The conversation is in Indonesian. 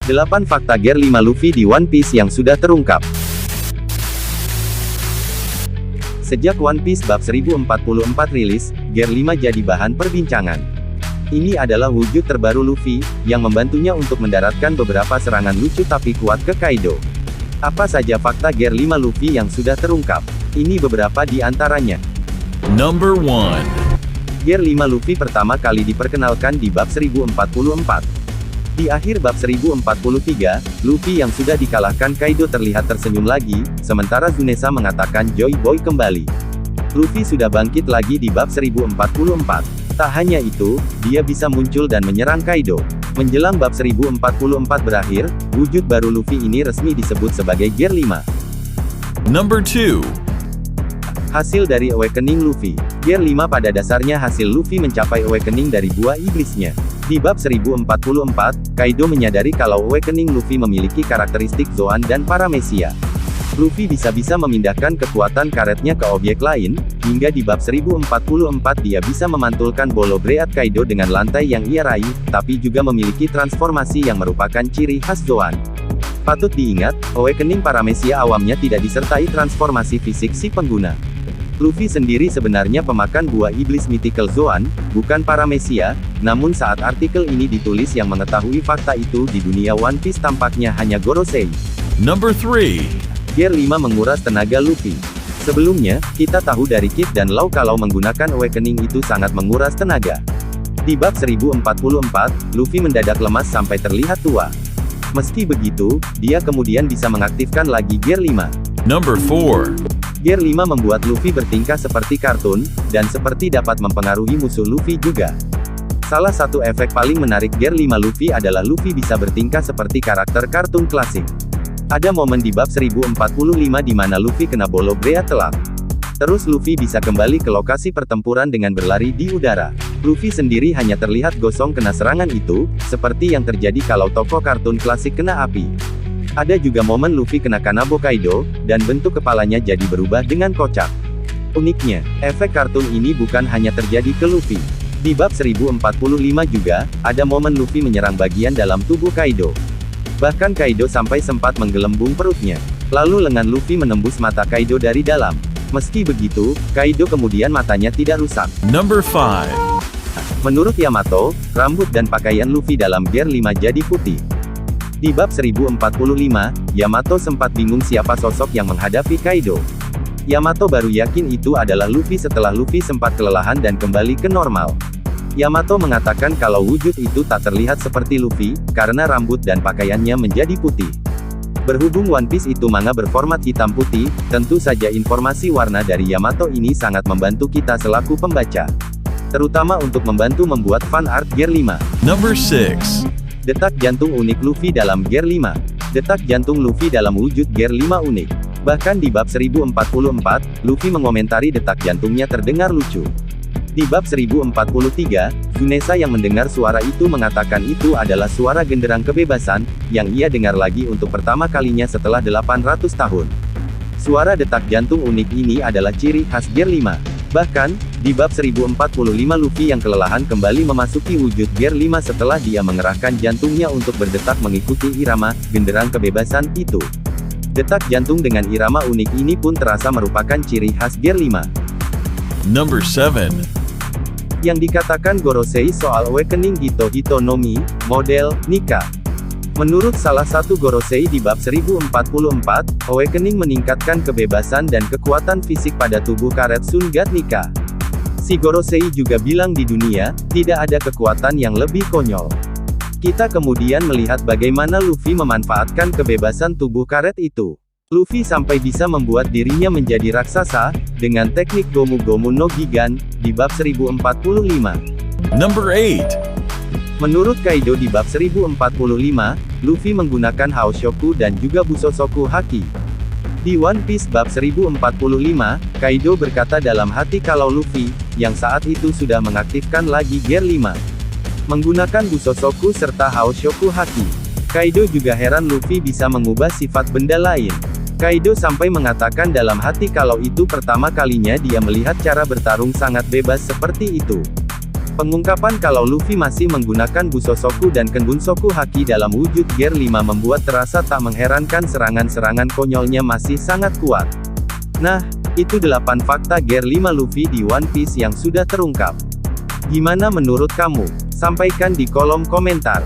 8 fakta Gear 5 Luffy di One Piece yang sudah terungkap. Sejak One Piece bab 1044 rilis, Gear 5 jadi bahan perbincangan. Ini adalah wujud terbaru Luffy, yang membantunya untuk mendaratkan beberapa serangan lucu tapi kuat ke Kaido. Apa saja fakta Gear 5 Luffy yang sudah terungkap? Ini beberapa di antaranya. Number 1. Gear 5 Luffy pertama kali diperkenalkan di bab 1044. Di akhir bab 1043, Luffy yang sudah dikalahkan Kaido terlihat tersenyum lagi, sementara Tsunesa mengatakan Joy Boy kembali. Luffy sudah bangkit lagi di bab 1044. Tak hanya itu, dia bisa muncul dan menyerang Kaido. Menjelang bab 1044 berakhir, wujud baru Luffy ini resmi disebut sebagai Gear 5. Number 2. Hasil dari Awakening Luffy. Gear 5 pada dasarnya hasil Luffy mencapai Awakening dari buah iblisnya. Di bab 1044, Kaido menyadari kalau Awakening Luffy memiliki karakteristik Zoan dan Paramecia. Luffy bisa-bisa memindahkan kekuatan karetnya ke objek lain, hingga di bab 1044 dia bisa memantulkan bolo Bread Kaido dengan lantai yang ia raih, tapi juga memiliki transformasi yang merupakan ciri khas Zoan. Patut diingat, Awakening Paramecia awamnya tidak disertai transformasi fisik si pengguna. Luffy sendiri sebenarnya pemakan buah iblis Mythical Zoan, bukan Paramecia, namun saat artikel ini ditulis yang mengetahui fakta itu di dunia One Piece tampaknya hanya Gorosei. Number 3. Gear 5 menguras tenaga Luffy. Sebelumnya, kita tahu dari Kid dan Law kalau menggunakan Awakening itu sangat menguras tenaga. Di bab 1044, Luffy mendadak lemas sampai terlihat tua. Meski begitu, dia kemudian bisa mengaktifkan lagi Gear 5. Number 4. Gear 5 membuat Luffy bertingkah seperti kartun, dan seperti dapat mempengaruhi musuh Luffy juga. Salah satu efek paling menarik Gear 5 Luffy adalah Luffy bisa bertingkah seperti karakter kartun klasik. Ada momen di bab 1045 di mana Luffy kena bolo Bread telak. Terus Luffy bisa kembali ke lokasi pertempuran dengan berlari di udara. Luffy sendiri hanya terlihat gosong kena serangan itu, seperti yang terjadi kalau tokoh kartun klasik kena api. Ada juga momen Luffy kena Kanabo Kaido, dan bentuk kepalanya jadi berubah dengan kocak. Uniknya, efek kartun ini bukan hanya terjadi ke Luffy. Di bab 1045 juga, ada momen Luffy menyerang bagian dalam tubuh Kaido. Bahkan Kaido sampai sempat menggelembung perutnya. Lalu lengan Luffy menembus mata Kaido dari dalam. Meski begitu, Kaido kemudian matanya tidak rusak. Number 5. Menurut Yamato, rambut dan pakaian Luffy dalam Gear 5 jadi putih. Di bab 1045, Yamato sempat bingung siapa sosok yang menghadapi Kaido. Yamato baru yakin itu adalah Luffy setelah Luffy sempat kelelahan dan kembali ke normal. Yamato mengatakan kalau wujud itu tak terlihat seperti Luffy, karena rambut dan pakaiannya menjadi putih. Berhubung One Piece itu manga berformat hitam putih, tentu saja informasi warna dari Yamato ini sangat membantu kita selaku pembaca. Terutama untuk membantu membuat fan art Gear 5. Number 6. Detak jantung unik Luffy dalam Gear 5. Detak jantung Luffy dalam wujud Gear 5 unik. Bahkan di bab 1044, Luffy mengomentari detak jantungnya terdengar lucu. Di bab 1043, Tsunesa yang mendengar suara itu mengatakan itu adalah suara genderang kebebasan, yang ia dengar lagi untuk pertama kalinya setelah 800 tahun. Suara detak jantung unik ini adalah ciri khas Gear 5. Bahkan, di bab 1045 Luffy yang kelelahan kembali memasuki wujud Gear 5 setelah dia mengerahkan jantungnya untuk berdetak mengikuti irama genderang kebebasan itu. Detak jantung dengan irama unik ini pun terasa merupakan ciri khas Gear 5. Number 7. Yang dikatakan Gorosei soal Awakening Hito no Mi, model, Nika. Menurut salah satu Gorosei di bab 1044, Awakening meningkatkan kebebasan dan kekuatan fisik pada tubuh karet Sun God Nika. Si Gorosei juga bilang di dunia, tidak ada kekuatan yang lebih konyol. Kita kemudian melihat bagaimana Luffy memanfaatkan kebebasan tubuh karet itu. Luffy sampai bisa membuat dirinya menjadi raksasa, dengan teknik Gomu Gomu no Gigan, di bab 1045. Number 8. Menurut Kaido di bab 1045, Luffy menggunakan Haoshoku dan juga Busosoku Haki. Di One Piece bab 1045, Kaido berkata dalam hati kalau Luffy, yang saat itu sudah mengaktifkan lagi Gear 5, menggunakan Busosoku serta Haoshoku Haki. Kaido juga heran Luffy bisa mengubah sifat benda lain. Kaido sampai mengatakan dalam hati kalau itu pertama kalinya dia melihat cara bertarung sangat bebas seperti itu. Pengungkapan kalau Luffy masih menggunakan Busosoku dan Kenbunsoku Haki dalam wujud Gear 5 membuat terasa tak mengherankan serangan-serangan konyolnya masih sangat kuat. Nah, itu 8 fakta Gear 5 Luffy di One Piece yang sudah terungkap. Gimana menurut kamu? Sampaikan di kolom komentar.